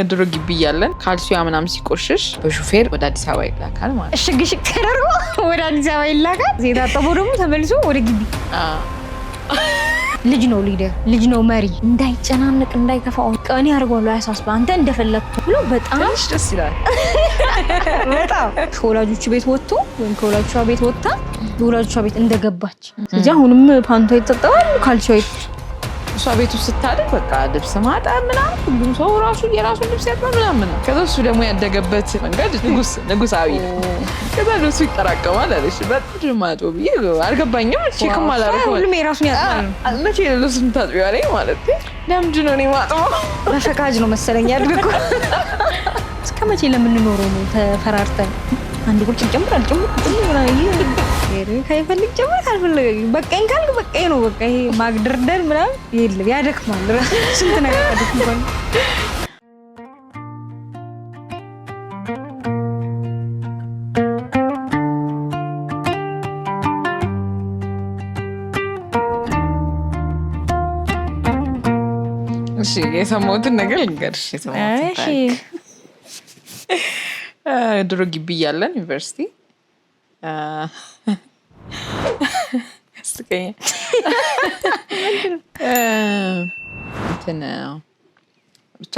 ድሮ ግቢ ያለን ካልሲያ ምናምን ሲቆሽሽ በሹፌር ወደ አዲስ አበባ ይላካል ማለት እሽግሽግ ተደርጎ ወደ አዲስ አበባ ይላካል። ዜታ ጠቦ ደግሞ ተመልሶ ወደ ግቢ ልጅ ነው ሊደር ልጅ ነው መሪ እንዳይጨናነቅ እንዳይከፋው ቀኔ አርጓሉ ያሳስባ አንተ እንደፈለኩ ብሎ በጣም ደስ ይላል። በጣም ከወላጆቹ ቤት ወጥቶ ወይም ከወላጆቿ ቤት ወጥታ ወላጆቿ ቤት እንደገባች እዚህ አሁንም ፓንቶ ይተጣጣል ካልሲዮ እሷ ቤት ውስጥ ስታደር በቃ ልብስ ማጠብ ምናምን ሁሉም ሰው ራሱ የራሱ ልብስ ያጥባል ምናምን። ከዛ እሱ ደግሞ ያደገበት መንገድ ንጉሳዊ ነው። ከዛ ልብሱ ይጠራቀማል አለሽ። በጣም ማጥቦ ብዬ አልገባኝም። ቼክም አላደረኩም። ሁሉም የራሱን ያጥባል። መቼ ልብስ የምታጥቢው አለኝ ማለት ለምንድን ነው እኔ ማጥበው? በፈቃጅ ነው መሰለኝ ያድርጉ። እስከ መቼ ለምንኖረው ነው ተፈራርተን አንድ ቁርጭ ጨምር ከይፈልግ ጨምር ካልፈለገ በቃኝ ካልክ በቃኝ ነው። በቃ ይሄ ማግደርደር ምናምን የለም ያደክማል። ስንት ነገር ያደክማል። እሺ የሰማሁትን ነገር ልንገርሽ። ድሮ ግቢ ያለን ዩኒቨርሲቲ ስቀኝ ብቻ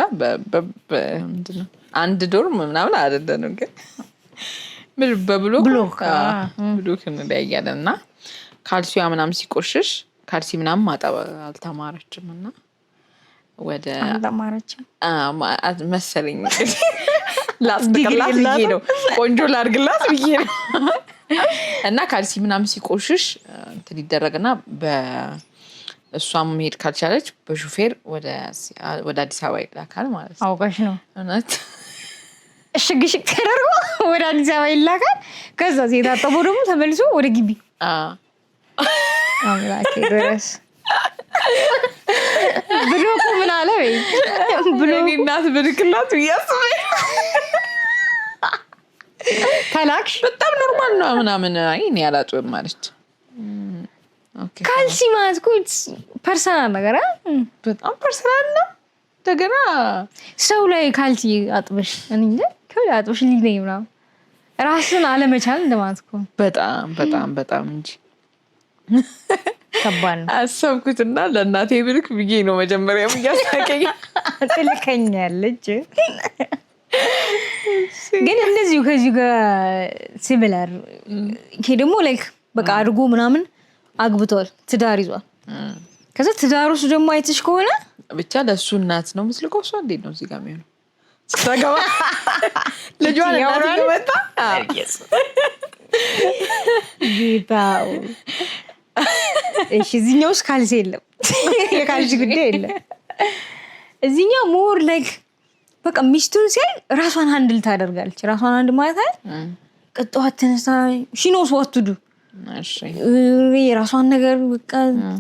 ምንድን ነው አንድ ዶርም ምናምን አይደለም ግን በብሎክ እንለያያለን እና ካልሲያ ምናምን ሲቆሽሽ ካልሲ ምናምን ማጠብ አልተማረችም እና ወደ መሰለኝ ላስደቅላት ብዬ ነው ቆንጆ ላድርግላት ብዬ ነው እና ካልሲ ምናምን ሲቆሽሽ እንትን ይደረግና በእሷም መሄድ ካልቻለች በሹፌር ወደ አዲስ አበባ ይላካል ማለት ነው። አውቃሽ ነው እውነት እሽግሽግ ተደርጎ ወደ አዲስ አበባ ይላካል። ከዛ ዜታ ጠቦ ደግሞ ተመልሶ ወደ ግቢ አምላኬ ድረስ ብሎኩ ምን አለ ወይ ብሎኔ እናት ብልክላት ብያስበኝ ከላክሽ በጣም ኖርማል ነው ምናምን አይ እኔ አላጥብም ማለች። ካልሲ ማለት እኮ ፐርሰናል ነገር በጣም ፐርሰናል ነው። እንደገና ሰው ላይ ካልሲ አጥበሽ እንዴ ከላ አጥበሽ ሊነኝ ምናምን ራስን አለመቻል እንደማለት እኮ በጣም በጣም በጣም እንጂ ከባድ ነው። አሰብኩትና ለእናቴ ብልክ ብዬ ነው መጀመሪያ ብያሳቀኝ ትልከኛለች። ግን እንደዚሁ ከዚሁ ጋር ሲሚላር ይሄ ደግሞ ላይክ በቃ አድርጎ ምናምን አግብቷል ትዳር ይዟል። ከዛ ትዳር ውስጥ ደግሞ አይተሽ ከሆነ ብቻ ለእሱ እናት ነው ምስልከው። እሷ እንዴት ነው እዚህ ጋር የሚሆነው ስታገባ ልጇን እናት እየመጣ ጌታው እሺ እዚህኛው ውስጥ ካልሲ የለም የካልሲ ጉዳይ የለም። እዚህኛው ሞር ላይክ በቃ ሚስቱን ሲያይ ራሷን ሃንድል ታደርጋለች። ራሷን አንድ ማለት አይደል ቅጧት ተነሳ ሺ ኖስ ዋት ቱ ዱ የራሷን ነገር በቃ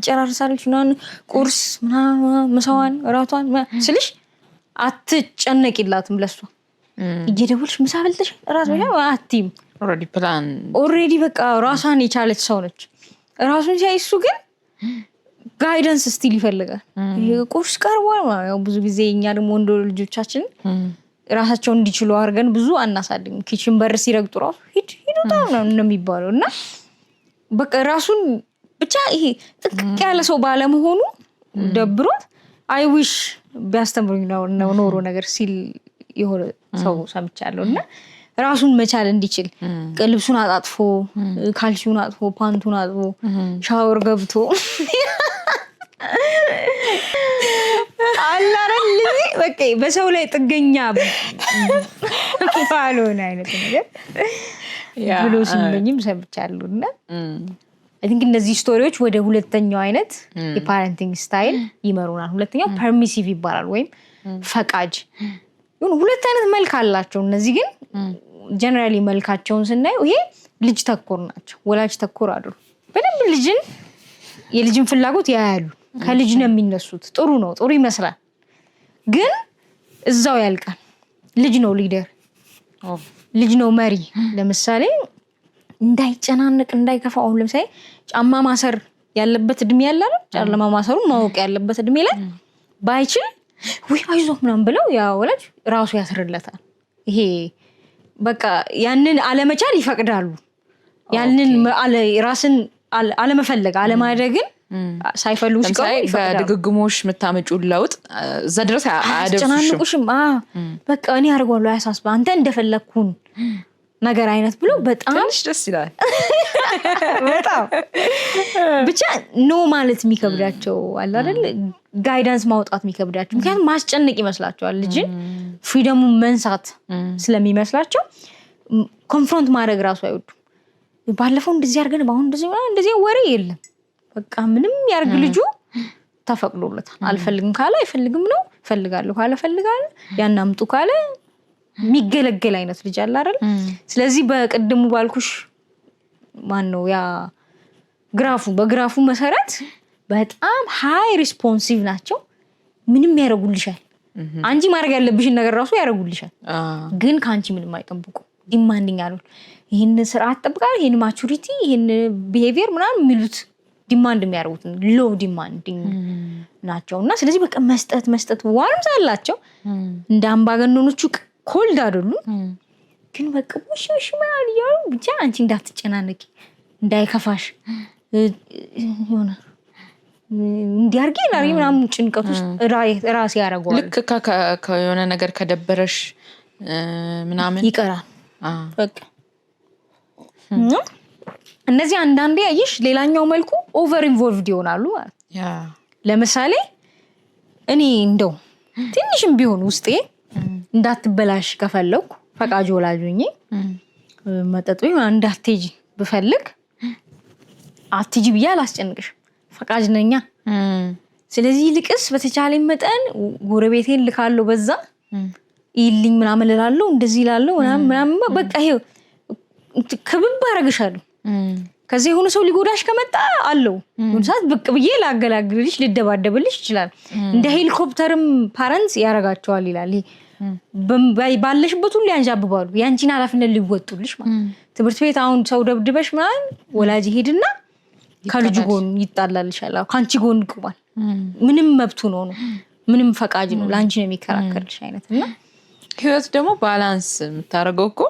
ጨራርሳለች ምናምን ቁርስ ምናምን ምሳዋን እራቷን ስልሽ አትጨነቂላትም። ለሷ እየደወልሽ ምሳ በልተሽ እራት አትይም። ኦልሬዲ በቃ ራሷን የቻለች ሰው ነች። ራሱን ሲያይ እሱ ግን ጋይደንስ ስቲል ይፈልጋል። ቁርስ ቀርቧል ያው ብዙ ጊዜ እኛ ደግሞ ወንድ ልጆቻችን ራሳቸውን እንዲችሉ አድርገን ብዙ አናሳድግም። ኪችን በር ሲረግጡ ራሱ ሂድ ነው የሚባለው እና በቃ ራሱን ብቻ ይሄ ጥቅቅ ያለ ሰው ባለመሆኑ ደብሮት አይ ዊሽ ቢያስተምሩኝ ነው ኖሮ ነገር ሲል የሆነ ሰው ሰምቻለሁ። እና ራሱን መቻል እንዲችል ልብሱን አጣጥፎ ካልሲውን አጥፎ ፓንቱን አጥፎ ሻወር ገብቶ አላረል በቃ በሰው ላይ ጥገኛ ባልሆነ አይነት ነገር ብሎ ሲመኝም ሰምቻለሁና አይ ቲንክ እነዚህ ስቶሪዎች ወደ ሁለተኛው አይነት የፓረንቲንግ ስታይል ይመሩናል። ሁለተኛው ፐርሚሲቭ ይባላል ወይም ፈቃጅ። ሁለት አይነት መልክ አላቸው እነዚህ ግን ጀነራሊ መልካቸውን ስናየው ይሄ ልጅ ተኮር ናቸው። ወላጅ ተኮር አይደሉም። በደንብ የልጅን ፍላጎት ያያሉ። ከልጅ ነው የሚነሱት። ጥሩ ነው ጥሩ ይመስላል ግን እዛው ያልቃል። ልጅ ነው ሊደር ልጅ ነው መሪ። ለምሳሌ እንዳይጨናነቅ እንዳይከፋው አሁን ለምሳሌ ጫማ ማሰር ያለበት እድሜ ያለ ነው። ጫማ ማሰሩን ማወቅ ያለበት እድሜ ላይ ባይችል ወይ አይዞህ ምናምን ብለው ያ ወላጅ ራሱ ያስርለታል። ይሄ በቃ ያንን አለመቻል ይፈቅዳሉ። ያንን ራስን አለመፈለግ አለማድረግን ሳይፈልጉ ሲቀሩ ይፈቅዳሉ። በድግግሞሽ የምታመጪውን ለውጥ እዛ ድረስ አያስጨናንቁሽም። በቃ እኔ አድርጓለሁ አያሳስብህ አንተ እንደፈለግኩን ነገር አይነት ብሎ በጣም ደስ ይላል። በጣም ብቻ ኖ ማለት የሚከብዳቸው አለ አይደል? ጋይዳንስ ማውጣት የሚከብዳቸው ምክንያቱም ማስጨነቅ ይመስላቸዋል። ልጅን ፍሪደሙን መንሳት ስለሚመስላቸው ኮንፍሮንት ማድረግ ራሱ አይወዱም። ባለፈው እንደዚህ አድርገን በአሁን እንደዚህ ወሬ የለም። በቃ ምንም ያርግ ልጁ ተፈቅዶለታል። አልፈልግም ካለ አይፈልግም ነው፣ ፈልጋለሁ ካለ ፈልጋለሁ፣ ያን አምጡ ካለ የሚገለገል አይነት ልጅ አለ አይደል? ስለዚህ በቅድሙ ባልኩሽ ማን ነው ያ በግራፉ መሰረት በጣም ሃይ ሪስፖንሲቭ ናቸው። ምንም ያደርጉልሻል። አንቺ ማድረግ ያለብሽን ነገር ራሱ ያደርጉልሻል። ግን ከአንቺ ምንም አይጠብቁ። ዲማንዲንግ አሉ። ይሄን ስርዓት ጠብቃለሁ፣ ይሄን ማቹሪቲ፣ ይሄን ቢሄቪየር ምናምን የሚሉት ዲማንድ የሚያደርጉት ሎ ዲማንዲንግ ናቸው። እና ስለዚህ በቃ መስጠት ዋርምስ አላቸው። እንደ አምባገነኖቹ ኮልድ አይደሉም። ግን በቃ ውሽ ምናምን እያሉ ብቻ አንቺ እንዳትጨናነቂ እንዳይከፋሽ ሆነ እንዲያርጊ ላሪ ምናምን ጭንቀት ውስጥ ራሴ ያደርገዋል። ልክ ከሆነ ነገር ከደበረሽ ምናምን ይቀራል በቃ። እነዚህ አንዳንዴ አይሽ ሌላኛው መልኩ ኦቨር ኢንቮልቭድ ይሆናሉ ማለት። ለምሳሌ እኔ እንደው ትንሽም ቢሆን ውስጤ እንዳትበላሽ ከፈለኩ ፈቃጅ ወላጅ ሆኜ መጠጥ ወይ እንዳትሄጂ ብፈልግ አትጂ ብዬ አላስጨንቅሽም፣ ፈቃጅ ነኛ። ስለዚህ ልቅስ በተቻለ መጠን ጎረቤቴን ልካለሁ፣ በዛ ይልኝ ምናምን እላለሁ፣ እንደዚህ እላለሁ ምናምን በቃ ይሄ ክብብ አደርግሻለሁ። ከዚህ የሆነ ሰው ሊጎዳሽ ከመጣ አለው ሰዓት ብቅ ብዬ ላገላግልሽ ልደባደብልሽ ይችላል። እንደ ሄሊኮፕተርም ፓረንትስ ያረጋቸዋል ይላል። ባለሽበት ሁሉ ያንዣብባሉ፣ ያንቺን ኃላፊነት ሊወጡልሽ ማለት። ትምህርት ቤት አሁን ሰው ደብድበሽ ምናምን ወላጅ ሄድና ከልጁ ጎን ይጣላልሻል፣ ከአንቺ ጎን ይቆማል። ምንም መብቱ ነው፣ ምንም ፈቃጅ ነው፣ ለአንቺ ነው የሚከራከርልሽ አይነት። እና ህይወት ደግሞ ባላንስ የምታደርገው እኮ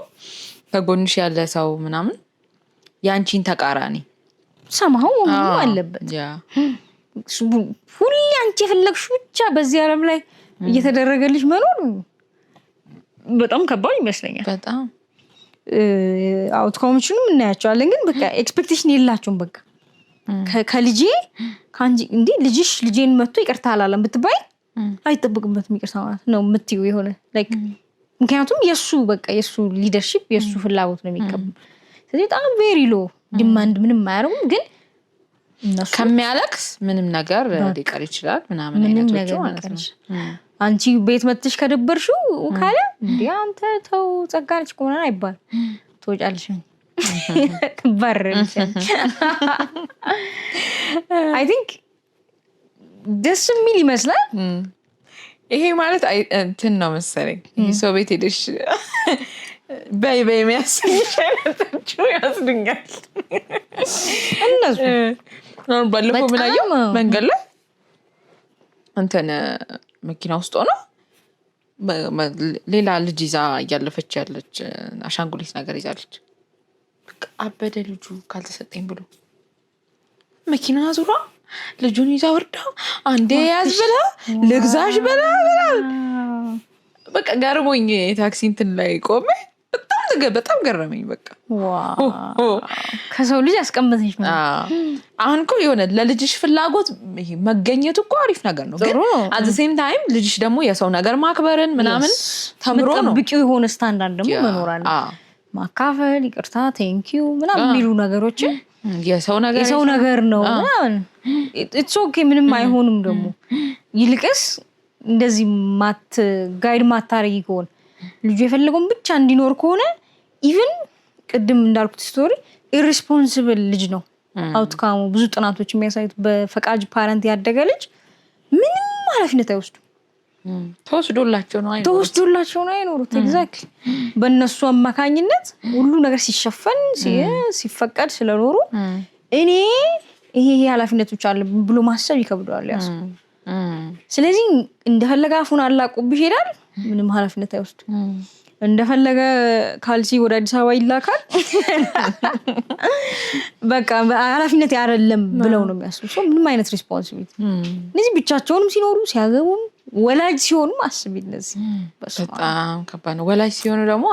ከጎንሽ ያለ ሰው ምናምን ያንቺን ተቃራኒ ሰማው አለበት። ሁሌ አንቺ የፈለግሽው ብቻ በዚህ ዓለም ላይ እየተደረገልሽ መኖር በጣም ከባድ ይመስለኛል። በጣም አውትካሞቹንም እናያቸዋለን፣ ግን በቃ ኤክስፔክቴሽን የላቸውም። በቃ ከልጄ ከአንቺ እንዴ ልጄን መጥቶ ይቅርታ አላለም ብትባይ አይጠብቅበትም ይቅርታ ማለት ነው የምትይው የሆነ ላይክ ምክንያቱም የሱ ሊደርሺፕ የሱ ፍላጎት ነው የሚቀበል። ስለዚህ በጣም ቬሪ ሎ ዲማንድ ምንም አያደርጉም። ግን ከሚያለቅስ ምንም ነገር ሊቀር ይችላል ምናምን አይነቶቹ ማለት ነው። አንቺ ቤት መጥተሽ ከደበርሽው ካለ እንዴ አንተ ተው ጸጋልሽ ቆና አይባል ትወጫለሽ ትባረርሽ። አይ ቲንክ ደስ የሚል ይመስላል። ይሄ ማለት እንትን ነው መሰለኝ ሰው ቤት ሄደሽ በይ የሚያሰኝሽ አይነቶቹ ያስድኛል። እነሱ ባለፈው ምን አየሁ መንገድ ላይ እንትን መኪና ውስጥ ሆነ ሌላ ልጅ ይዛ እያለፈች ያለች አሻንጉሊት ነገር ይዛለች። አበደ ልጁ ካልተሰጠኝ ብሎ መኪና ዙራ ልጁን ይዛ ወርዳ አንዴ ያዝ ብላ ልግዛሽ ብላ በቃ ገርሞኝ ታክሲ እንትን ላይ ቆሜ በጣም ገረመኝ። በቃ ከሰው ልጅ አስቀምጠሽ ነው። አሁን እኮ የሆነ ለልጅሽ ፍላጎት መገኘቱ እኮ አሪፍ ነገር ነው። ግን አት ዘ ሴም ታይም ልጅሽ ደግሞ የሰው ነገር ማክበርን ምናምን ተምሮ ነው። ብቂው የሆነ ስታንዳርድ ደግሞ መኖር አለ። ማካፈል፣ ይቅርታ፣ ቴንኪዩ ምናምን የሚሉ ነገሮችን የሰው ነገር ነው ምናምን ኢትስ ኦኬ ምንም አይሆንም። ደግሞ ይልቅስ እንደዚህ ጋይድ ማታረጊ ከሆነ ልጁ የፈለገውን ብቻ እንዲኖር ከሆነ ኢቭን ቅድም እንዳልኩት ስቶሪ ኢሪስፖንሲብል ልጅ ነው አውትካሙ። ብዙ ጥናቶች የሚያሳዩት በፈቃጅ ፓረንት ያደገ ልጅ ምንም ኃላፊነት አይወስዱም። ተወስዶላቸው ነው አይኖሩት። ኤግዛክትሊ በእነሱ አማካኝነት ሁሉ ነገር ሲሸፈን ሲፈቀድ ስለኖሩ እኔ ይሄ ኃላፊነቶች አለ ብሎ ማሰብ ይከብደዋል። ያሱ ስለዚህ እንደፈለገ አፉን አላቆብሽ ይሄዳል ምንም ኃላፊነት አይወስድ እንደፈለገ ካልሲ ወደ አዲስ አበባ ይላካል በቃ ኃላፊነት አይደለም ብለው ነው የሚያስቡት ምንም አይነት ሪስፖንሲቢሊቲ እነዚህ ብቻቸውንም ሲኖሩ ሲያገቡም ወላጅ ሲሆኑም አስቢ እነዚህ በጣም ከባድ ነው ወላጅ ሲሆኑ ደግሞ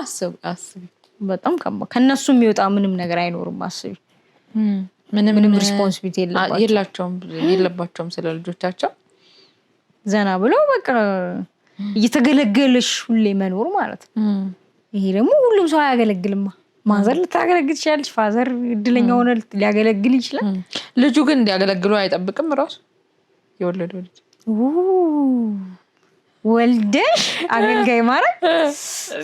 አስቢ በጣም ከባድ ከነሱ የሚወጣ ምንም ነገር አይኖርም አስቢ ምንም ሪስፖንሲቢሊቲ የለባቸውም ስለ ልጆቻቸው ዘና ብለው በቃ እየተገለገለሽ ሁሌ መኖር ማለት ይሄ ደግሞ ሁሉም ሰው አያገለግልማ ማዘር ልታገለግል ይችላልሽ ፋዘር እድለኛ ሆነ ሊያገለግል ይችላል ልጁ ግን እንዲያገለግሉ አይጠብቅም ራሱ የወለደው ልጅ ወልደሽ አገልጋይ ማለት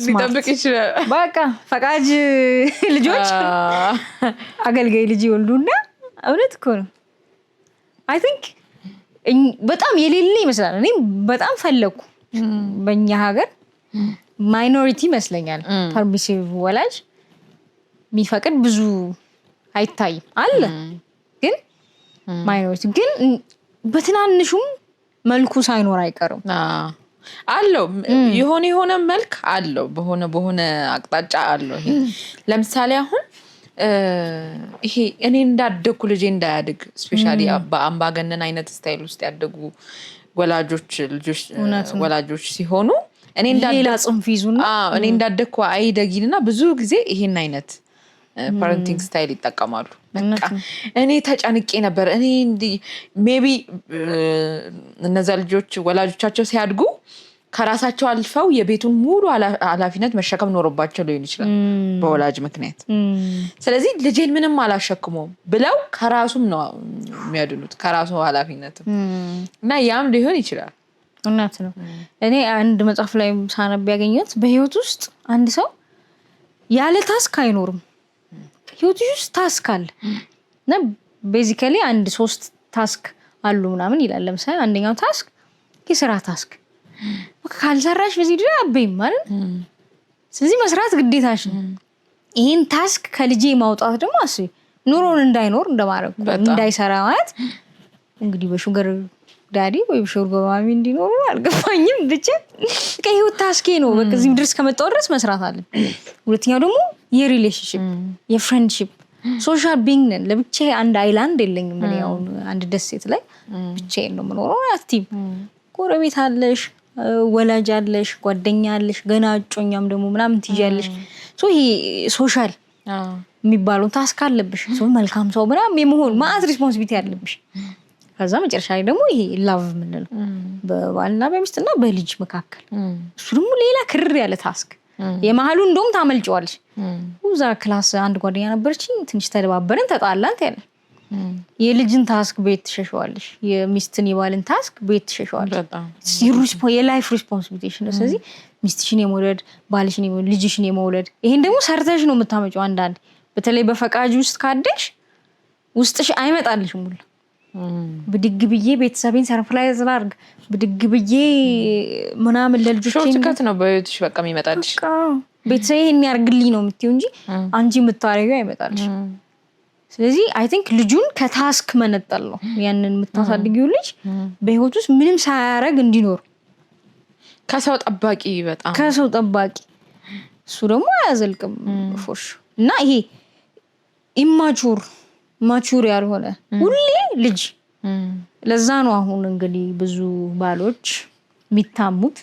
ሊጠብቅ ይችላል በቃ ፈቃጅ ልጆች አገልጋይ ልጅ ይወልዱና እውነት እኮ ነው አይ ቲንክ በጣም የሌለ ይመስላል እኔ በጣም ፈለኩ በእኛ ሀገር ማይኖሪቲ ይመስለኛል ፐርሚሲቭ ወላጅ የሚፈቅድ ብዙ አይታይም አለ ግን ማይኖሪቲ ግን በትናንሹም መልኩ ሳይኖር አይቀርም አለው የሆነ መልክ አለው በሆነ አቅጣጫ አለው ለምሳሌ አሁን ይሄ እኔ እንዳደኩ ልጄ እንዳያድግ ስፔሻሊ በአምባገነን አይነት ስታይል ውስጥ ያደጉ ወላጆች ሲሆኑ እኔ እንዳደኩ አይደጊልና ብዙ ጊዜ ይሄን አይነት ፓረንቲንግ ስታይል ይጠቀማሉ በቃ እኔ ተጨንቄ ነበር እኔ ሜቢ እነዛ ልጆች ወላጆቻቸው ሲያድጉ ከራሳቸው አልፈው የቤቱን ሙሉ ኃላፊነት መሸከም ኖርባቸው ሊሆን ይችላል በወላጅ ምክንያት ስለዚህ ልጄን ምንም አላሸክመውም ብለው ከራሱም ነው የሚያድኑት ከራሱ ኃላፊነት እና ያም ሊሆን ይችላል እናት ነው እኔ አንድ መጽሐፍ ላይ ሳነብ ያገኘሁት በህይወት ውስጥ አንድ ሰው ያለ ታስክ አይኖርም ህይወት ውስጥ ታስክ አለ እና ቤዚካሊ አንድ 3 ታስክ አሉ ምናምን ይላል ለምሳሌ አንደኛው ታስክ የሥራ ታስክ ካልሰራሽ በዚህ ድረስ አበይም ማለት ስለዚህ መስራት ግዴታሽ ነው ይሄን ታስክ ከልጄ ማውጣት ደግሞ አስቢ ኑሮን እንዳይኖር እንደማረግ እንዳይሰራ ማለት እንግዲህ በሹገር ዳዲ ወይ በሹገር ማሚ እንዲኖር አልገፋኝም ብቻ ከህይወት ታስኬ ነው በቃ እዚህ ድረስ ከመጣው ድረስ መስራት አለ ሁለተኛው ደግሞ የሪሌሽንሺፕ የፍሬንድሺፕ ሶሻል ቢንግ ነን ለብቻዬ አንድ አይላንድ የለኝም ምን ያው አንድ ደሴት ላይ ብቻዬን ነው የምኖረው አትቲም ጎረቤት አለሽ ወላጅ አለሽ ጓደኛ አለሽ ገና እጮኛም ደግሞ ምናምን ትይያለሽ ሶ ይሄ ሶሻል የሚባለው ታስክ አለብሽ ሶ መልካም ሰው ምናምን የመሆን ማአት ሪስፖንሲቢሊቲ አለብሽ ከዛ መጨረሻ ላይ ደግሞ ይሄ ላቭ ምንለው በባልና በሚስትና በልጅ መካከል እሱ ደግሞ ሌላ ክር ያለ ታስክ የመሃሉ እንደውም ታመልጨዋለሽ ውዛ ክላስ አንድ ጓደኛ ነበርችኝ ትንሽ ተደባበረን ተጣላን ታያለ የልጅን ታስክ ቤት ትሸሸዋለሽ የሚስትን የባልን ታስክ ቤት ትሸሸዋለሽ የላይፍ ሪስፖንሲቢሊቲ ነው ስለዚህ ሚስትሽን የመውለድ ባልሽን የመውለድ ልጅሽን የመውለድ ይሄን ደግሞ ሰርተሽ ነው የምታመጪው አንዳንድ በተለይ በፈቃጅ ውስጥ ካደሽ ውስጥሽ አይመጣልሽም ሁሉ ብድግ ብዬ ቤተሰቤን ሰርፕራይዝ ላድርግ ብድግ ብዬ ምናምን ለልጆቼ ሾርትከት ነው በህይወትሽ በቃ የሚመጣልሽ ቤተሰቤ ይሄን ያርግልኝ ነው የምትይው እንጂ አንቺ የምታረጊው አይመጣልሽ ስለዚህ አይ ቲንክ ልጁን ከታስክ መነጠል ነው ያንን የምታሳድጊው ልጅ በህይወት ውስጥ ምንም ሳያረግ እንዲኖር ከሰው ጠባቂ በጣም ከሰው ጠባቂ እሱ ደግሞ አያዘልቅም ፎሽ እና ይሄ ማቹር ያልሆነ ሁሌ ልጅ ለዛ ነው አሁን እንግዲህ ብዙ ባሎች የሚታሙት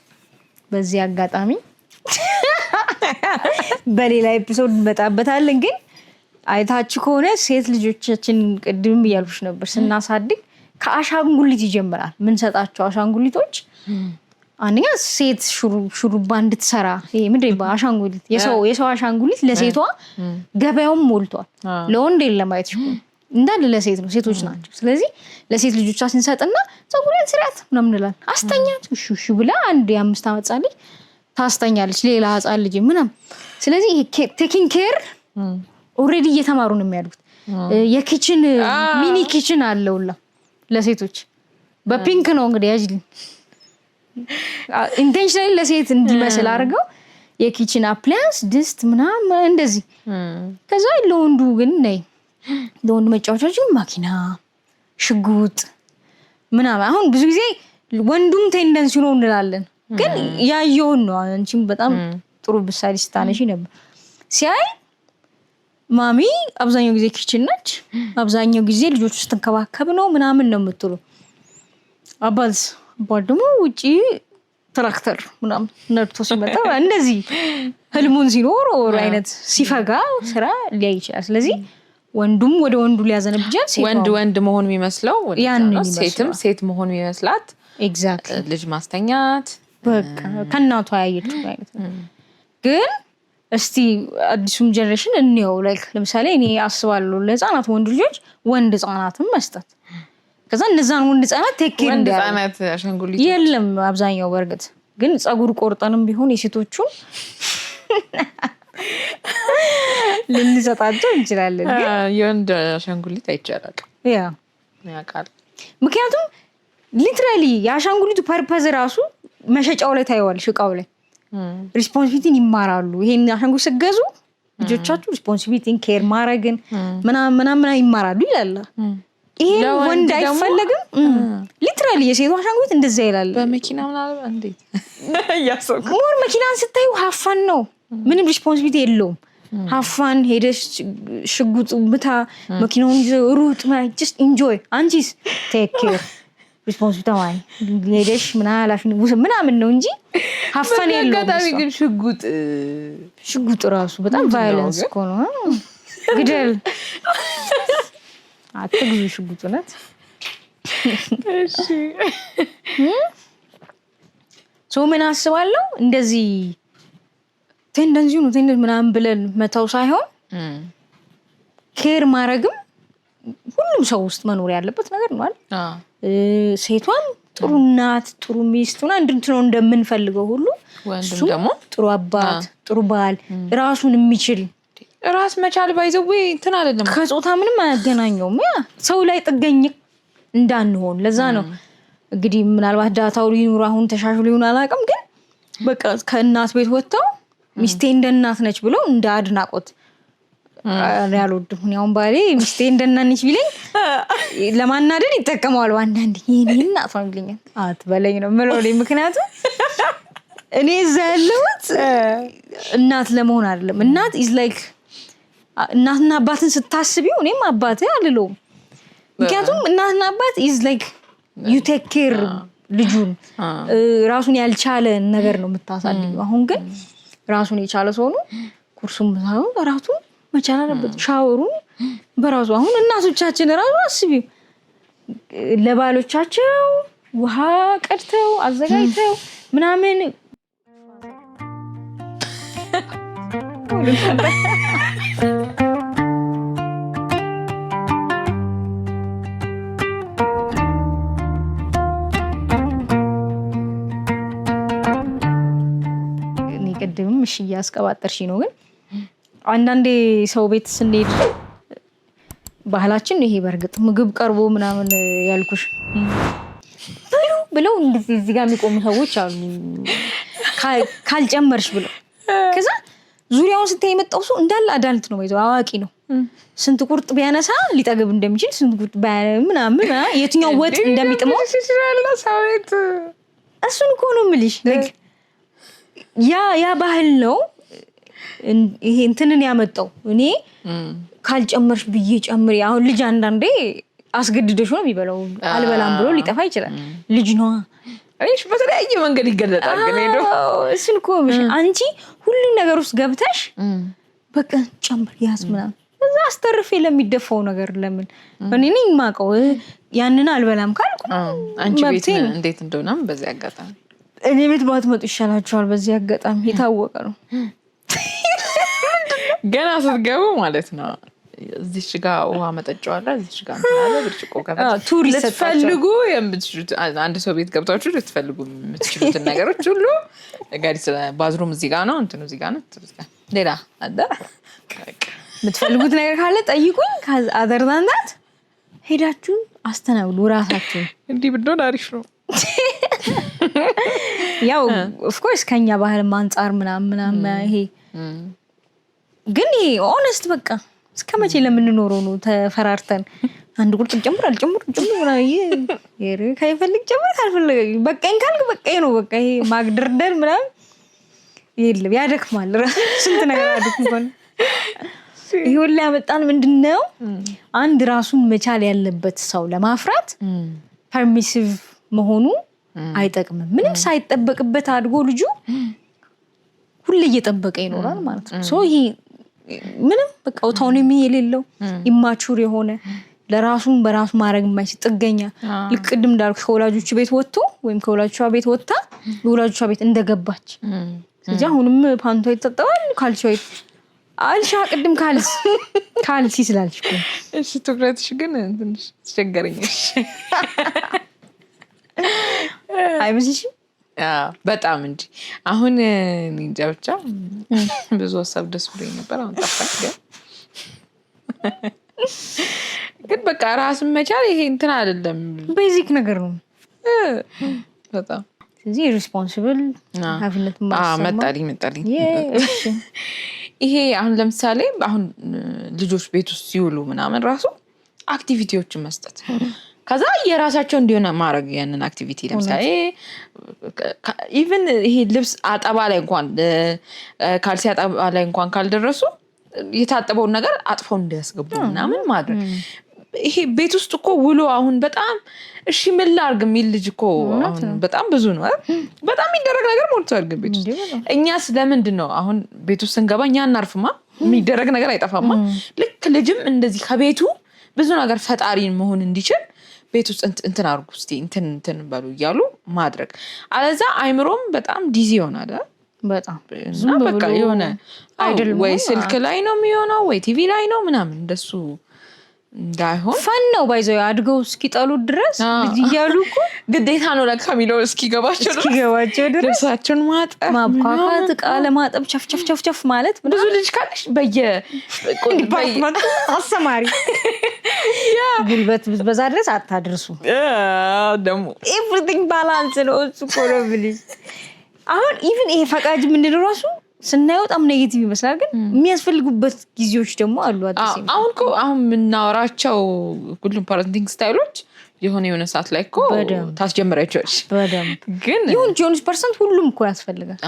በዚህ አጋጣሚ በሌላ ኤፒሶድ እንመጣበታለን ግን አይታችሁ ከሆነ ሴት ልጆቻችን ቅድም እያልኩሽ ነበር ስናሳድግ ከአሻንጉሊት ይጀምራል ምን ሰጣቸው አሻንጉሊቶች አንደኛ ሴት ሹሩባ እንድትሰራ ይሄ ምንድነው በአሻንጉሊት የሰው አሻንጉሊት ለሴቷ ገበያውም ሞልቷል ለወንድ የለም አይተሽኩ እንዳለ ለሴት ነው ሴቶች ናቸው ስለዚህ ለሴት ልጆቻችን እንሰጥና ፀጉሬን ስራት ምናምን እንላለን አስተኛት እሺ ብላ አንድ የ5 ዓመት ህፃን ልጅ ታስተኛለች ሌላ ህፃን ልጅ ምናምን ስለዚህ ቴኪንግ ኬር ኦሬዲ እየተማሩ ነው የሚያድጉት የኪችን ሚኒ ኪችን አለውላ ለሴቶች በፒንክ ነው እንግዲህ ያጅልኝ ኢንቴንሽናሊ ለሴት እንዲመስል አድርገው የኪችን አፕላያንስ ድስት ምናምን እንደዚህ ከዛ ለወንዱ ግን ነይ ለወንዱ መጫወቻችን ማኪና ሽጉጥ ምናምን አሁን ብዙ ጊዜ ወንዱም ቴንደንሲ ነው እንላለን ግን ያየውን ነው አንቺም በጣም ጥሩ ምሳሌ ስታነሺ ነበር ሲያይ ማሚ አብዛኛው ጊዜ ኪችን ነች አብዛኛው ጊዜ ልጆች ስትንከባከብ ነው ምናምን ነው የምትሉ አባዝ ደግሞ ውጪ ትራክተር ምናምን ነርቶ ሲመጣ እንደዚህ ህልሙን ሲኖር ወር አይነት ሲፈጋ ስራ ሊያይ ይችላል ስለዚህ ወንዱም ወደ ወንዱ ሊያዘነብ ይችላል ወንድ መሆን የሚመስለው ሴትም ሴት መሆን የሚመስላት ኤግዛክትሊ ልጅ ማስተኛት በቃ ከናቷ ያየችው አይነት ግን እስቲ አዲሱም ጀነሬሽን እንየው ላይክ ለምሳሌ እኔ አስባለሁ ለህፃናት ወንድ ልጆች ወንድ ህፃናትም መስጠት ከዛ እነዛን ወንድ ህፃናት ቴክ ወንድ ህፃናት አሻንጉሊት የለም አብዛኛው በርግጥ ግን ጸጉር ቆርጠንም ቢሆን የሴቶቹን ልንሰጣቸው እንችላለን ግን የወንድ አሻንጉሊት አይቻላል ያቃል ምክንያቱም ሊትራሊ የአሻንጉሊቱ ፐርፐዝ ራሱ መሸጫው ላይ ታየዋለሽ እቃው ላይ ሪስፖንሲቢሊቲን ይማራሉ ይሄን አሻንጉሊት ስገዙ ልጆቻችሁ ሪስፖንሲቢሊቲን ኬር ማድረግን ምናምን ይማራሉ ይላል ይሄ ወንድ አይፈልግም ሊትራሊ የሴቷ አሻንጉሊት እንደዛ ይላል በመኪና ምናምን እንዴት ያሰቁ ሞር መኪናን ስታዩ ሀፋን ነው ምንም ሪስፖንሲቢሊቲ የለውም ሀፋን ሄደሽ ሽጉጥ ብታ መኪናውን ሩጥ just enjoy አንቺስ ቴክ ኬር ሪስፖንሲቢሊቲ ማይ ሄደሽ ምናምን ነው እንጂ ሀፋን የለውም አጋጣሚ ግን ሽጉጥ ራሱ በጣም ቫዮለንስ እኮ ነው ግደል አትግዙ ሽጉጥነት እሺ ምን አስባለሁ እንደዚህ ቴንደንሲ ነው ቴንደንስ ምናምን ብለን መታው ሳይሆን ኬር ማድረግም ሁሉም ሰው ውስጥ መኖር ያለበት ነገር ነው አይደል ሴቷም ጥሩ እናት ጥሩ ሚስት ሆና እንድትሆን እንደምንፈልገው ሁሉ ወንድም ደግሞ ጥሩ አባት ጥሩ ባል ራሱን የሚችል ራስ መቻል ባይዘው እንትን አይደለም ከጾታ ምንም አያገናኘውም ሰው ላይ ጥገኝ እንዳንሆን ለዛ ነው እንግዲህ ምናልባት ዳታው ሊኖር አሁን ተሻሽሎ ሊሆን አላውቅም ግን በቃ ከእናት ቤት ወጣው ሚስቴ እንደናት ነች ብሎ እንደ አድናቆት ያልወድም ያውን ባሌ ሚስቴ እንደናት ነች ቢለኝ ለማናደድ ይጠቀማል አንዳንዴ የኔ እናት ነው ይለኛል አትበለኝ ነው ምለው ምክንያቱም እኔ ዘለውት እናት ለመሆን አይደለም እናት is like እናትና አባትን ስታስቢው እኔም አባቴ አልለውም ምክንያቱም እናትና አባት is like you take care ልጁን ራሱን ያልቻለ ነገር ነው የምታሳድጊው አሁን ግን ራሱን የቻለ ሰው ነው ኩርሱም ነው ራሱ መቻል አለበት ሻወሩን በራሱ አሁን እናቶቻችን ራሱ አስቢው ለባሎቻቸው ውሃ ቀድተው አዘጋጅተው ምናምን ቅድም እሺ ያስቀባጠርሽ ነው ግን አንዳንዴ ሰው ቤት ስንሄድ ባህላችን ይሄ በርግጥ ምግብ ቀርቦ ምናምን ያልኩሽ ብለው እዚህ ጋር የሚቆሙ ሰዎች አሉ ካልጨመርሽ ብለው ከዛ ዙሪያውን ስታይ የመጣው ሰው እንዳለ አዳልት ነው ማለት አዋቂ ነው ስንት ቁርጥ ቢያነሳ ሊጠግብ እንደሚችል ስንት ቁርጥ ምናምን የትኛው ወጥ እንደሚጥመው እሱን እኮ ነው የምልሽ ያ ባህል ነው ይሄ እንትንን ያመጣው እኔ ካልጨመርሽ ብዬ ጨምሪ አሁን ልጅ አንዳንዴ አስገድደሽ ነው የሚበላው አልበላም ብሎ ሊጠፋ ይችላል ልጅ ነው አይሽ በተለያየ መንገድ ይገለጣል ግን ሄዶ እሱን እኮ አንቺ ሁሉ ነገር ውስጥ ገብተሽ በቃ ጨምር ያዝ ምናምን እዛ አስተርፌ ለሚደፋው ነገር ለምን እኔ ነኝ ማቀው ያንን አልበላም ካልኩ አንቺ ቤት እንዴት እንደሆነም በዚህ አጋጣሚ እኔ ቤት ባትመጡ ይሻላችኋል በዚህ አጋጣሚ የታወቀ ነው ገና ስትገቡ ማለት ነው እዚህ ጋር ውሃ መጠጫው አለ እዚህ ጋር ማለት ብርጭቆ ከፈት ቱሪስት ፈልጉ የምትችሉት አንድ ሰው ቤት ገብታችሁ ልትፈልጉ የምትችሉት ነገሮች ሁሉ ጋሪስ ባዝሩም እዚህ ጋር ነው እንትኑ እዚህ ጋር ነው ሌላ አዳ የምትፈልጉት ነገር ካለ ጠይቁኝ አዘርዳንዳት ሄዳችሁ አስተናግዱ ራሳችሁ እንዲህ ብንሆን አሪፍ ነው ያው ኦፍ ኮርስ ከኛ ባህል አንፃር ምናምን ይሄ ግን ይሄ ኦነስት በቃ እስከመቼ ለምን ኖሮ ነው ተፈራርተን አንድ ቁርጥ ጨምር አልጨምር ከይፈልግ ጨምር ካልፈለገ በቃኝ ካልክ በቃኝ ነው። በቃ ይሄ ማግደርደር ምናምን የለም፣ ያደክማል። ስንት ነገር አድክሟል። ይሄ ሁሉ ያመጣን ምንድነው? አንድ ራሱን መቻል ያለበት ሰው ለማፍራት ፐርሚሲቭ መሆኑ አይጠቅምም። ምንም ሳይጠበቅበት አድጎ ልጁ ሁሌ እየጠበቀ ይኖራል ማለት ነው። ሶ ይሄ ምንም በቃ አውቶኖሚ የሌለው ኢማቹር የሆነ ለራሱን በራሱ ማድረግ የማይችል ጥገኛ፣ ልክ ቅድም እንዳልኩ ከወላጆቹ ቤት ወጥቶ ወይም ከወላጆቿ ቤት ወጥታ የወላጆቿ ቤት እንደገባች። ስለዚህ አሁንም ፓንቷ ይታጠባል፣ ካልሲ አልሻ ቅድም ካልሲ ስላልሽ እኮ እሺ። ትኩረትሽ ግን ትንሽ አስቸገረኝሽ አይመስልሽም? በጣም እንጂ አሁን እንጃ ብቻ ብዙ ሀሳብ ደስ ብሎኝ ነበር። አሁን ጠፋኝ። ግን በቃ ራስን መቻል ይሄ እንትን አይደለም፣ ቤዚክ ነገር ነው በጣም። ስለዚህ ሪስፖንሲብል ኃላፊነት መጣልኝ ይሄ አሁን ለምሳሌ አሁን ልጆች ቤት ውስጥ ሲውሉ ምናምን ራሱ አክቲቪቲዎችን መስጠት፣ ከዛ የራሳቸው እንዲሆነ ማድረግ ያንን አክቲቪቲ። ለምሳሌ ኢቭን ይሄ ልብስ አጠባ ላይ እንኳን ካልሲ አጠባ ላይ እንኳን ካልደረሱ የታጠበውን ነገር አጥፈው እንዲያስገቡ ምናምን ማድረግ። ይሄ ቤት ውስጥ እኮ ውሎ አሁን በጣም እሺ ምን ላድርግ የሚል ልጅ እኮ አሁን በጣም ብዙ ነው። በጣም የሚደረግ ነገር ሞልቷል ግን ቤት ውስጥ። እኛስ ለምንድን ነው አሁን ቤት ውስጥ ስንገባ እኛ እናርፍማ፣ የሚደረግ ነገር አይጠፋማ። ልክ ልጅም እንደዚህ ከቤቱ ብዙ ነገር ፈጣሪ መሆን እንዲችል ቤት ውስጥ እንትን አድርጉ እስቲ እንትን በሉ እያሉ ማድረግ። አለዛ አይምሮም በጣም ዲዚ ይሆናል በጣም እና በቃ የሆነ ወይ ስልክ ላይ ነው የሚሆነው ወይ ቲቪ ላይ ነው ምናምን እንደሱ እንዳይሆን ፈን ነው ባይዘው አድገው እስኪጠሉ ድረስ ልጅ እያሉ እኮ ግዴታ ነው ለካ የሚለው እስኪገባቸው ድረስ ልብሳቸውን ማጠብ፣ ማብኳት፣ ዕቃ ለማጠብ ቸፍ ማለት ብዙ ልጅ ካለሽ አሰማሪ ጉልበት በዛ ድረስ አታድርሱ። ደግሞ ኤቭሪቲንግ ባላንስ ነው እሱ እኮ ነው ብልሽ። አሁን ኢቭን ይሄ ፈቃጅ የምንለው ራሱ ስናየው በጣም ኔጌቲቭ ይመስላል፣ ግን የሚያስፈልጉበት ጊዜዎች ደግሞ አሉ። አሁን የምናወራቸው ሁሉም ፓረንቲንግ ስታይሎች የሆነ ሰዓት ላይ እኮ ታስጀምሪያቸዋለሽ በደንብ። ግን ይሁን ጆንስ ፐርሰንት ሁሉም እኮ ያስፈልጋል።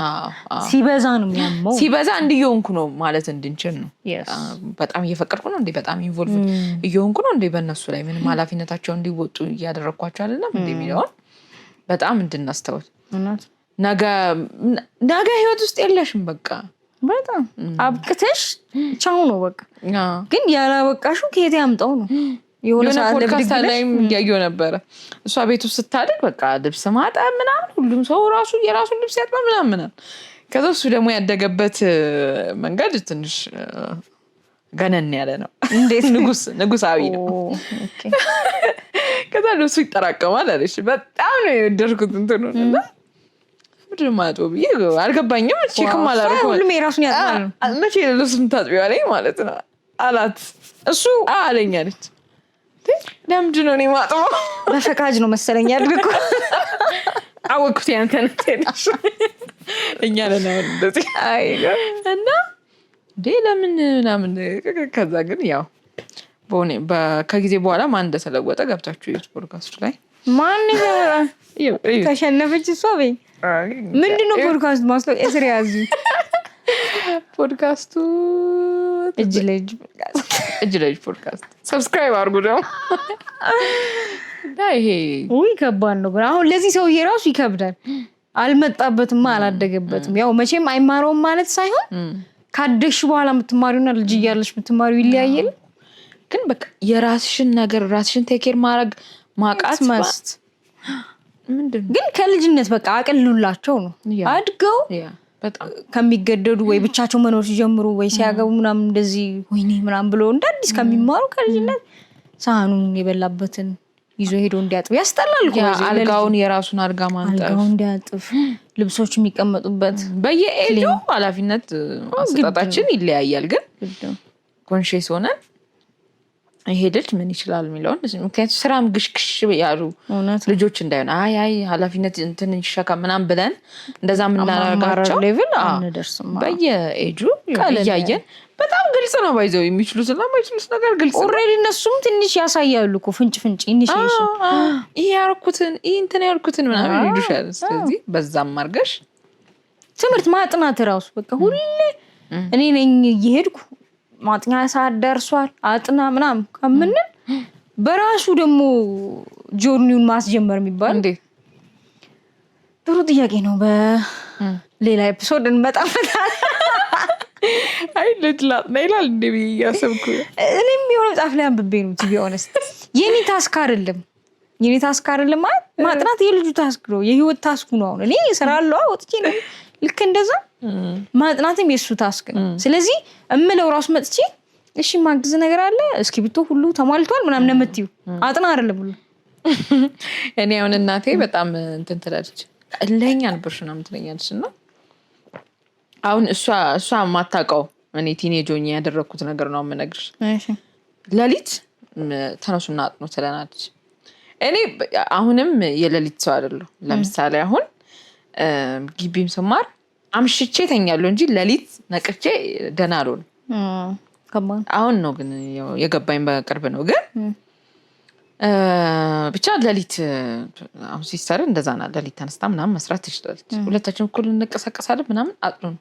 ሲበዛ ነው የሚያመው። ሲበዛ እንዲየሆንኩ ነው ማለት እንድንችል ነው። በጣም እየፈቀድኩ ነው እንዴ፣ በጣም ኢንቮልቭ እየሆንኩ ነው እንዴ በእነሱ ላይ ምንም ኃላፊነታቸው እንዲወጡ እያደረግኳቸው አይደለም እንዴ የሚለውን በጣም እንድናስተውል። ነገ ህይወት ውስጥ የለሽም በቃ በጣም አብቅተሽ ቻው ነው በቃ። ግን ያላበቃሽው ከየት ያምጣው ነው። የሆነ ፖድካስት ላይም እያየሁ ነበረ። እሷ ቤት ውስጥ ስታድግ በቃ ልብስ ማጠብ ምናምን ሁሉም ሰው ራሱ የራሱን ልብስ ያጥባ ምናምን። ከዛ እሱ ደግሞ ያደገበት መንገድ ትንሽ ገነን ያለ ነው። እንዴት ንጉሳዊ ነው። ከዛ ልብሱ ይጠራቀማል አለች። በጣም ነው የወደድኩት እንትኑ እና ምንድን ነው ማጥበው ብዬ አልገባኝም። ቼክም አላደረኩም። ሁሉም የራሱን ያጥባል። መቼ ልብስ የምታጥቢው አለኝ ማለት ነው አላት። እሱ አለኝ አለች። ለምንድን ነው እኔ የማጥበው? በፈቃጅ ነው መሰለኝ ያድርጉ። አወቅኩት ያንተን ትንሽ እኛ ነን አሁን እንደዚህ እና ለምን ምናምን። ከዛ ግን ያው ከጊዜ በኋላ ማን እንደተለወጠ ገብታችሁ የዩት ፖድካስቱ ላይ ማን ተሸነፈች እሷ በይ። ምንድነው ፖድካስት ማስታወቂያ ስር ያዙ። ፖድካስቱ እጅ ለእጅ ፖድካስት ሰብስክራይብ አድርጉ። ደግሞ ይሄ ከባድ ነው። ግን አሁን ለዚህ ሰውዬ ራሱ ይከብዳል። አልመጣበትም፣ አላደገበትም። ያው መቼም አይማረውም ማለት ሳይሆን ካደግሽ በኋላ የምትማሪውና ልጅ እያለሽ የምትማሪው ይለያያል። ግን በቃ የራስሽን ነገር ራስሽን ቴኬር ማድረግ ማቃት መስት ምንድነው? ግን ከልጅነት በቃ አቅልሉላቸው ነው አድገው በጣም ከሚገደዱ ወይ ብቻቸው መኖር ሲጀምሩ ወይ ሲያገቡ ምናምን እንደዚህ ወይኔ ምናምን ብሎ እንደ አዲስ ከሚማሩ ከልጅነት ሳህኑን የበላበትን ይዞ ሄዶ እንዲያጥብ ያስጠላል። አልጋውን የራሱን አልጋ ማንጠፍ፣ አልጋውን እንዲያጥፍ፣ ልብሶች የሚቀመጡበት በየኤጁ ኃላፊነት አሰጣጣችን ይለያያል። ግን ኮንሺየስ ሆነን ይሄ ልጅ ምን ይችላል የሚለውን ምክንያቱም ስራም ግሽግሽ ያሉ ልጆች እንዳይሆን አይ ኃላፊነት እንትን ይሸከም ምናምን ብለን እንደዛ የምናደርጋቸው ሌቭል አንደርስም። በየኤጁ እያየን በጣም ግን ግልጽ ነው ባይዘው የሚችሉትና የማይችሉት ነገር ግልጽ ኦልሬዲ እነሱም ትንሽ ያሳያሉ እኮ ፍንጭ ኢኒሺዬሽን ይሄ ያልኩትን ይሄ እንትን ያልኩትን ምናምን ይሉሻል። ስለዚህ በዛም አድርገሽ ትምህርት ማጥናት እራሱ በቃ ሁሌ እኔ ነኝ እየሄድኩ ማጥኛ ሰዓት ደርሷል አጥና ምናምን ከምንል በራሱ ደግሞ ጆርኒውን ማስጀመር የሚባል እንዴ ጥሩ ጥያቄ ነው። በሌላ ኤፒሶድ እንመጣበታለን። አይ ልትላጥ ነው ይላል እንዴ ያሰብኩ እኔም የሆነ መጽሐፍ ላይ አንብቤ ነው ቱ ቢ ኦነስት የኔ ታስክ አይደለም ማለት ማጥናት የልጁ ታስክ ነው የህይወት ታስኩ ነው። አሁን እኔ እሰራለሁ ወጥቼ ነው ልክ እንደዛ ማጥናትም የሱ ታስክ ነው። ስለዚህ እምለው ራሱ መጥቼ እሺ ማግዝ ነገር አለ እስክሪብቶ ሁሉ ተሟልቷል ምናምን ነምትዩ አጥና አይደለም ሁሉ እኔ አሁን እናቴ በጣም እንትን ትላለች ለኛ ነበርሽ ነው የምትለኛለች እና አሁን እሷ ማታውቀው እኔ ቲኔጅ ሆኜ ያደረኩት ነገር ነው የምነግርሽ። እሺ ለሊት ተነሱና አጥኑ ትለናለች። እኔ አሁንም የለሊት ሰው አይደለሁ። ለምሳሌ አሁን ግቢም ስማር አምሽቼ ተኛለሁ እንጂ ለሊት ነቅቼ ደህና አልሆንም። አሁን ነው ግን የገባኝ በቅርብ ነው። ግን ብቻ ለሊት አሁን ሲስተር እንደዛ ናት። ለሊት ተነስታ ምናምን መስራት ትችላለች። ሁለታችን እኩል እንቀሳቀሳለን ምናምን አጥኑ ነው።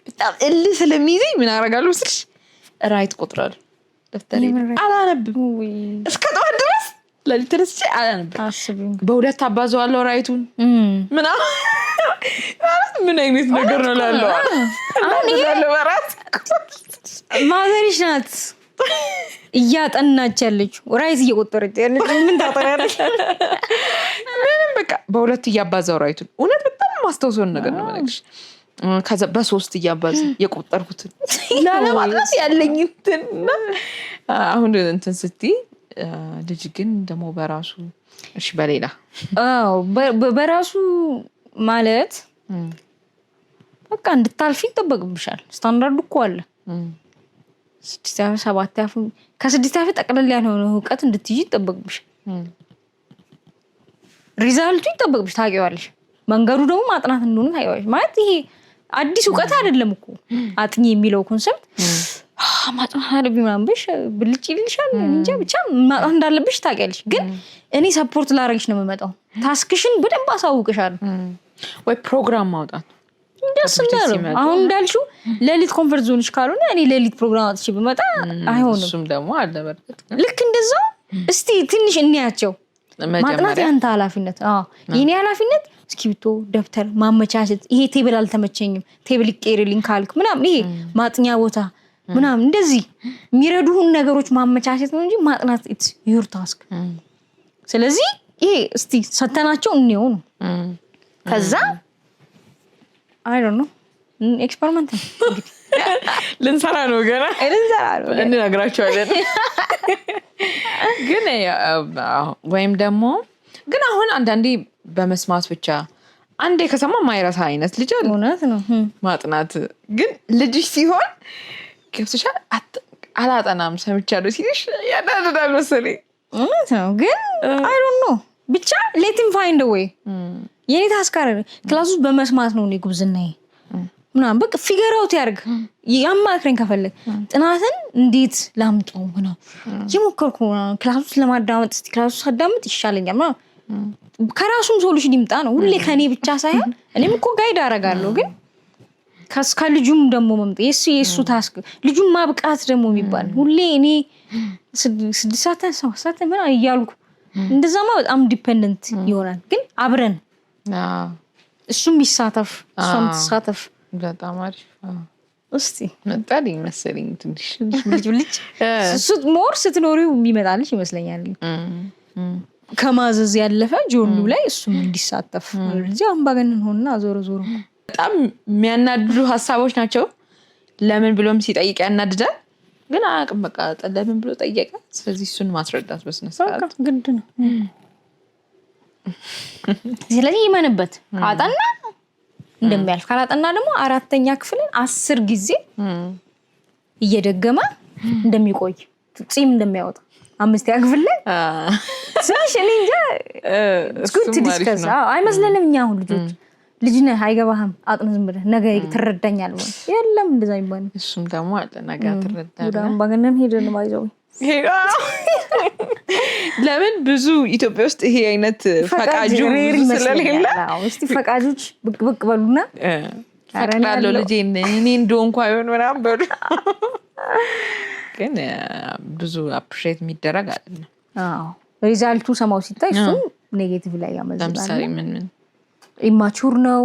በጣም እልህ ስለሚይዘኝ ምን አደርጋለሁ ስልሽ ራይት ቆጥራለሁ ደፍተሬ አላነብም እስከ ጠዋት ድረስ ለሊት ተነስቼ አላነብም። በሁለት አባዘዋለሁ ራይቱን ምናምን ምን አይነት ነገር ነው ላለው አሁን ያለው በራት ማዘሪሽ ናት እያጠናች ያለችው ራይት እየቆጠረች ያለች ምን ታጠራለች? ምንም በቃ በሁለት እያባዛው ራይቱን እውነት በጣም ማስተውሰውን ነገር ነው ማለት ከዛ በሶስት እያባዛ የቆጠርኩትን ለማጥናት ያለኝ እንትን አሁን እንትን ስትይ ልጅ ግን ደግሞ በራሱ እሺ በሌላ በራሱ ማለት በቃ እንድታልፊ ይጠበቅብሻል። ስታንዳርዱ እኮ አለ 6 7 ከ6 ጠቅለል ያለ እውቀት እንድትይጂ ይጠበቅብሻል። ሪዛልቱ ይጠበቅብሽ ታውቂዋለሽ። መንገዱ ደግሞ ማጥናት እንደሆነ ታውቂዋለሽ። ማለት ይሄ አዲስ እውቀት አይደለም እኮ አጥኚ የሚለው ኮንሰፕት ማጥናት አለብኝ ምናምን ብሽ ብልጭ ይልሻል እንጂ ብቻ ማጥናት እንዳለብሽ ታውቂያለሽ። ግን እኔ ሰፖርት ላደርግሽ ነው የምመጣው። ታስክሽን በደንብ አሳውቅሻለሁ ወይ ፕሮግራም ማውጣት እንደስነው አሁን እንዳልሽው ለሊት ኮምፎርት ዞንሽ ካልሆነ እኔ ለሊት ፕሮግራም አጥቼ ብመጣ አይሆንም። እሱም ደግሞ አለ በርግጥ ልክ እንደዛው እስቲ ትንሽ እንያቸው። ማጥናት ያንተ ኃላፊነት የኔ ኃላፊነት እስክሪብቶ ደብተር ማመቻቸት። ይሄ ቴብል አልተመቸኝም ቴብል ይቀርልኝ ካልክ ምናምን ይሄ ማጥኛ ቦታ ምናምን እንደዚህ የሚረዱህን ነገሮች ማመቻቸት ነው እንጂ ማጥናት ኢትስ ዩር ታስክ። ስለዚህ ይሄ እስቲ ሰተናቸው እንየው ነው። ከዛ አይ ዶንት ኖ ኤክስፐሪመንት እንግዲህ ልንሰራ ነው ገና እንነግራቸዋለን። ግን ወይም ደግሞ ግን አሁን አንዳንዴ በመስማት ብቻ አንዴ ከሰማ ማይረሳ አይነት ልጅ አለ። እውነት ነው ማጥናት ግን ልጅሽ ሲሆን ገብቶሻል አላጠናም ሰምቻለሁ ሲልሽ ያዳዳል መሰለኝ። እውነት ነው ግን አይ ዶንት ኖ ብቻ ሌት ሂም ፋይንድ ዌይ። የኔ ታስካረ ክላስ ውስጥ በመስማት ነው እኔ ጉብዝናዬ ምናምን በቃ ፊገር አውት ያርግ ያማክረኝ ከፈለግ ጥናትን እንዴት ላምጣው ምናምን የሞከርኩ ክላስ ውስጥ ለማዳመጥ እስቲ ክላስ ውስጥ አዳምጥ ይሻለኛል ምናምን ከራሱም ሶሉሽን ይምጣ ነው ሁሌ ከኔ ብቻ ሳይሆን እኔም እኮ ጋይድ አደርጋለሁ። ግን ከልጁም ደግሞ መምጣ የሱ ታስክ ልጁም ማብቃት ደግሞ የሚባል ሁሌ እኔ 6 ሰዓት 7 ሰዓት ምናምን እያልኩ እንደዛማ በጣም ዲፔንደንት ይሆናል። ግን አብረን እሱም ይሳተፍ እሷም ትሳተፍ። በጣም አሪፍ እስቲ መጣልኝ መሰለኝ ትንሽ ልጅ ሞር ስትኖሪው የሚመጣልሽ ይመስለኛል። ከማዘዝ ያለፈ ጆርኒው ላይ እሱም እንዲሳተፍ እንጂ አምባገነን ሆነና ዞሮ በጣም የሚያናድዱ ሀሳቦች ናቸው። ለምን ብሎም ሲጠይቅ ያናድዳል። ግን አያውቅም በቃ ለምን ብሎ ጠየቀ። ስለዚህ እሱን ማስረዳት በስነ ስርዓት ግድ ነው። ስለዚህ ይመንበት ካጠና እንደሚያልፍ ካላጠና ደግሞ 4ኛ ክፍልን 10 ጊዜ እየደገመ እንደሚቆይ ጺም እንደሚያወጣ 5ኛ ክፍል ላይ ስለሽ እኔ እንጃ ስኩት ዲስከስ አይመስለንም እኛ አሁን ልጆች ልጅ ነህ አይገባህም አጥም ዝም ብለህ ነገ ትረዳኛለህ የለም እንደዛ ይባል እሱም ደግሞ አለ ነገ ትረዳለህ ወዳም ባገነን ሄደን ማይዘው ለምን ብዙ ኢትዮጵያ ውስጥ ይሄ አይነት ፈቃጁ ስለሌለ እስቲ ፈቃጆች ብቅ በሉና ፈቅዳለሁ ልጄ እኔ እንደሆንኩ አይሆን ምናምን በሉ ግን ብዙ አፕሪሼት የሚደረግ አይደለም ሪዛልቱ ሰማው ሲታይ እሱ ኔጌቲቭ ላይ ያመዝናል ለምሳሌ ምን ኢማቹር ነው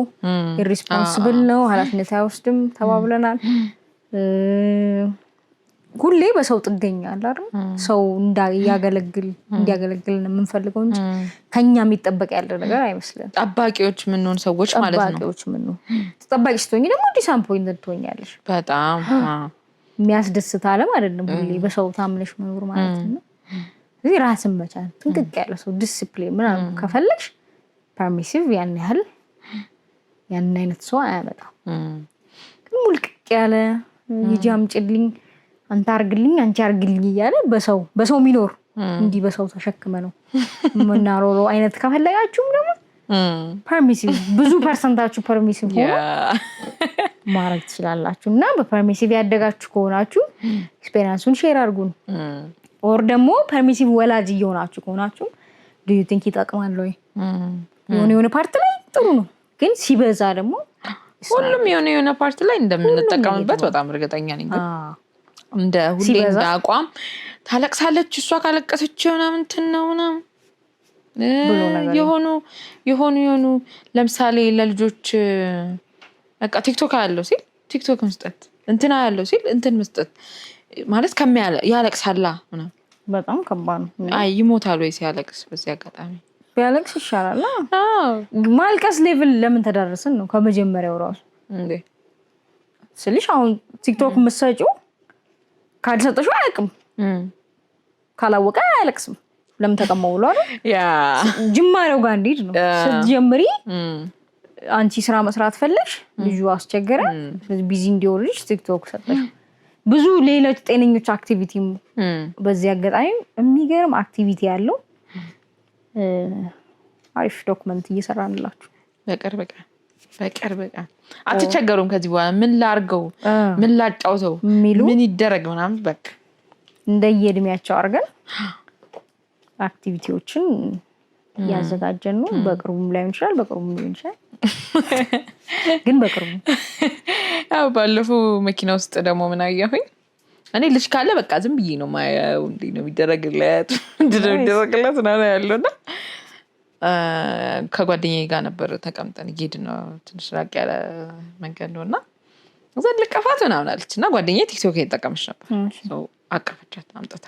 ኢሬስፖንሲብል ነው ኃላፊነት አይወስድም ተባብለናል ሁሌ በሰው ጥገኛ አለ አይደል ሰው እንዲያገለግል የምንፈልገው እንጂ ከኛ የሚጠበቅ ያለ ነገር አይመስልም ጠባቂዎች ምን ሆነ ሰዎች ማለት ነው ጠባቂዎች ምን ነው ተጠባቂ ስትሆኚ ደግሞ ዲስአፖይንትድ ትሆኛለሽ በጣም የሚያስደስት አለም አይደለም ሁሌ በሰው ታምነሽ መኖር ማለት ነው እዚህ ራስን መቻል ጥንቅቅ ያለ ሰው ዲሲፕሊን ምናምን ከፈለግሽ ፐርሚሲቭ ያን አይነት ሰው አያመጣም ግን ሙልቅቅ ያለ ይጃም ጭልኝ አንተ አርግልኝ አንቺ አርግልኝ እያለ በሰው ሚኖር እንዲህ በሰው ተሸክመ ነው ምናሮሮ አይነት ከፈለጋችሁም ደግሞ ፐርሚሲቭ ብዙ ፐርሰንታችሁ ፐርሚሲቭ ሆኖ ማድረግ ትችላላችሁ እና በፐርሚሲቭ ያደጋችሁ ከሆናችሁ ኤክስፔሪንሱን ሼር አድርጉን ኦር ደግሞ ፐርሚሲቭ ወላጅ እየሆናችሁ ከሆናችሁ do you think ይጠቅማል ወይ የሆነ ፓርት ላይ ጥሩ ነው ግን ሲበዛ ደግሞ ሁሉም የሆነ ፓርት ላይ እንደምንጠቀምበት በጣም እርግጠኛ ነኝ እንደ ሁሌ እንደ አቋም ታለቅሳለች እሷ ካለቀሰች ምናምን እንትነውና የሆኑ ለምሳሌ ለልጆች በቃ ቲክቶክ ያለው ሲል ቲክቶክ መስጠት እንትና ያለው ሲል እንትን መስጠት ማለት ያለቅሳላ ምናምን በጣም ከባድ ነው አይ ይሞታል ወይ ሲያለቅስ በዚህ አጋጣሚ ቢያለቅስ ይሻላል ማልቀስ ሌቭል ለምን ተዳረሰን ነው ከመጀመሪያው ራሱ እንዴ ስልሽ አሁን ቲክቶክ መስጫው ካልሰጠሽው አያልቅም ካላወቀ አያለቅስም ለምን ተቀመው ብሎ አይደል ያ ጅማሬው ጋር እንዴት ነው ስትጀምሪ አንቺ ስራ መስራት ፈለግሽ ልጁ አስቸገረ ስለዚህ ቢዚ እንዲሆንልሽ ቲክቶክ ሰጠሽ ብዙ ሌሎች ጤነኞች አክቲቪቲ በዚህ አጋጣሚ የሚገርም አክቲቪቲ ያለው አሪፍ ዶክመንት እየሰራንላችሁ በቅርብ አትቸገሩም ከዚህ በኋላ ምን ላርገው ምን ላጫውተው ምን ይደረግ ምናምን በቃ እንደየእድሜያቸው አርገን አክቲቪቲዎችን ያዘጋጀን ነው በቅርቡም ላይ ይችላል በቅርቡም ሊሆን ይችላል ግን በቅርቡ ያው ባለፈው መኪና ውስጥ ደግሞ ምን አያሁኝ እኔ ልጅ ካለ በቃ ዝም ብዬ ነው ማያው እንዴ ነው የሚደረግለት ነው ያለውና ከጓደኛዬ ጋር ነበር ተቀምጠን እየሄድን ነው ትንሽ ራቅ ያለ መንገድ ነውና እዛ ልቀፋት ምናምን አለችና ጓደኛዬ ቲክቶክ እየተጠቀመች ነበር ሰው አቀፈቻት አምጥታ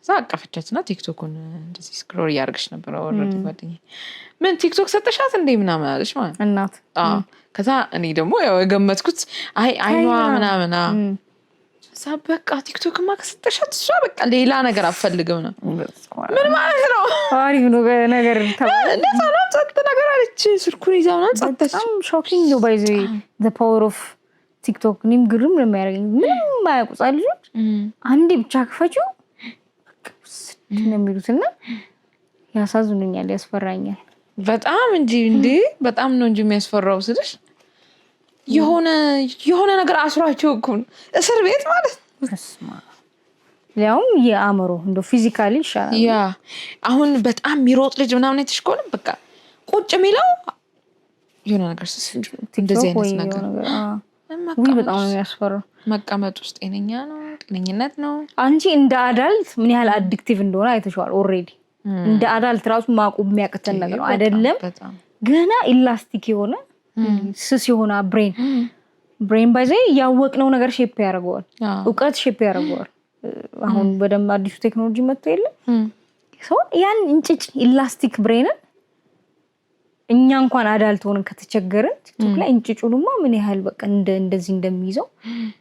እዛ አቀፈቻትና ቲክቶኩን እንደዚህ ስክሮል ያርግሽ ነበር ኦልሬዲ ጓደኛዬ ምን ቲክቶክ ሰጠሻት እንዴ ምናምን አለች ማለት እናት ከዛ እኔ ደግሞ ያው የገመትኩት አይኗ ምናምን በቃ ቲክቶክ ማከሰጠሻት እሷ በቃ ሌላ ነገር አፈልግም ነው ምን ማለት ነው አሪፍ ነው ነገር ተባለ እንደዛ ነው ጸጥ ነገር አለች ስልኩን ይዛው ነው ጸጥተሽ ሾኪንግ ነው ባይ ዘ the power of ቲክቶክ ኒም ግርም ነው የሚያደርገኝ ምንም ማያውቁ ልጆች አንዴ ብቻ ከፈችው ነው የሚሉትና ያሳዝኑኛል ያስፈራኛል በጣም እንጂ በጣም ነው እንጂ የሚያስፈራው ስልሽ የሆነ ነገር አስሯቸው እኮ እስር ቤት ማለት ያው የአእምሮ እንደ ፊዚካሊ ይሻላል ያ አሁን በጣም የሚሮጥ ልጅ ምናምን አይተሽኮል በቃ ቁጭ የሚለው የሆነ ነገር ስንት እንደዚህ አይነት ነገር ወይ በጣም ነው ያስፈራው መቀመጥ ውስጥ ጤነኝነት ነው አንቺ እንደ አዳልት ምን ያህል አዲክቲቭ እንደሆነ አይተሽዋል ኦሬዲ እንደ አዳልት ራሱ ማቆም የሚያቅተን ነገር ነው አይደለም ገና ኢላስቲክ የሆነ ስስ የሆነ ብሬን ባይዘ ያወቅነው ነገር ሼፕ ያደርገዋል እውቀት ሼፕ ያደርገዋል አሁን በደንብ አዲሱ ቴክኖሎጂ መጥቶ የለም ሰው ያን እንጭጭ ኢላስቲክ ብሬንን እኛ እንኳን አዳልት ሆነን ከተቸገረን ቲክቶክ ላይ እንጭጩንማ ምን ያህል በቃ እንደዚህ እንደሚይዘው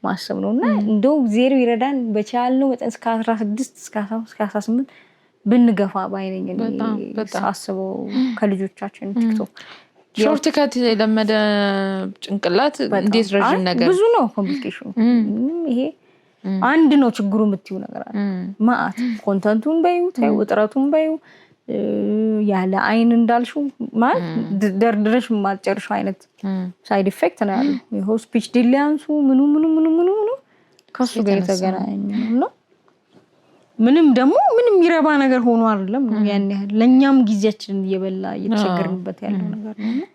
ማሰብ ነውና እንደው ዜሮ ይረዳን በቻልነው መጠን እስከ 16 እስከ 18 ብንገፋ ባይነኝ ሳስበው ከልጆቻችን ቲክቶክ ሾርት ከት ለመደ ጭንቅላት እንዴት ረጅም ነገር ብዙ ነው ኮምፕሊኬሽኑ ይሄ አንድ ነው ችግሩ የምትዩ ነገር አለ ማአት ኮንተንቱን ባዩ ታዩ ውጥረቱን ባዩ ያለ አይን እንዳልሽው ማለት ደርድረሽ ማጨርሽ አይነት ሳይድ ኢፌክት ነው ያለው። የሆስፒች ዲሊያንሱ ምኑ ከሱ ጋር የተገናኘ ነው። ምንም ይረባ ነገር ሆኖ አይደለም ያን ያህል ለኛም ጊዜያችንን እየበላ እየተቸገርንበት ያለው ነገር ነው።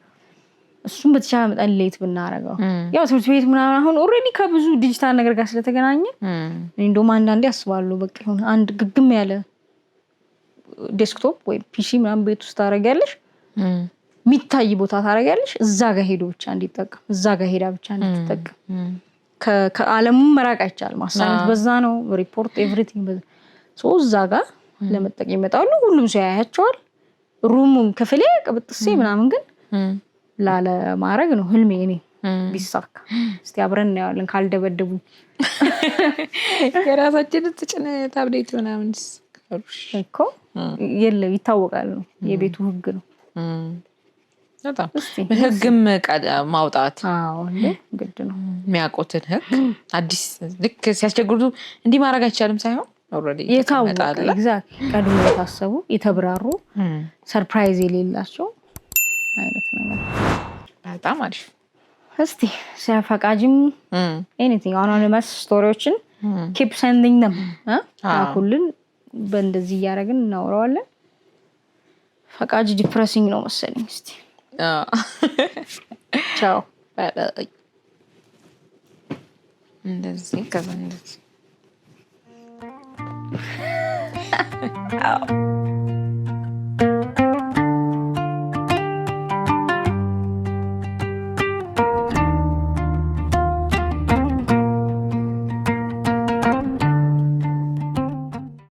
እሱም በተቻለ መጠን ሌት ብናረጋው ያው ትምህርት ቤት ምናምን አሁን ኦሬዲ ከብዙ ዲጂታል ነገር ጋር ስለተገናኘ እንደውም አንዳንዴ አስባለሁ በቃ ይሁን አንድ ግግም ያለ ዴስክቶፕ ወይ ፒሲ ምናምን ቤት ውስጥ ታረጋለሽ ሚታይ ቦታ ታረጋለሽ እዛ ጋር ሄዶ ብቻ እንዲጠቀም እዛ ጋር ሄዳ ብቻ እንድትጠቀም ከዓለሙ መራቅ አይቻልም። አሳይመንት በዛ ነው ሪፖርት ኤቭሪቲንግ በዛ እዛ ጋር ለመጠቀም ይመጣሉ። ሁሉም ሰው ያያቸዋል። ሩሙን ክፍሌ ቅብጥሴ ምናምን ግን ላለ ማድረግ ነው ህልሜ እኔ ቢሳካ። እስቲ አብረን እናያለን ካልደበደቡ የራሳችንን ተጭነ ታብሌት ምናምን እኮ የለም ይታወቃል ነው የቤቱ ህግ ነው። በጣም ህግም ማውጣት ግድ ነው። የሚያውቁትን ህግ አዲስ ልክ ሲያስቸግሩ እንዲህ ማድረግ አይቻልም ሳይሆን ኦሬዲ የታወቀ ኤግዛክት ቀድሞ የታሰቡ የተብራሩ ሰርፕራይዝ የሌላቸው አይነት ነገር በጣም አሪፍ። እስቲ ፈቃጅም ኤኒቲንግ አኖኒመስ ስቶሪዎችን ኪፕ ሴንዲንግ them ሁሉን በእንደዚህ እያደረግን እናወራዋለን። ፈቃጅ ዲፕሬሲንግ ነው መሰለኝ። እስቲ ቻው እንደዚህ ከዛ እንደዚህ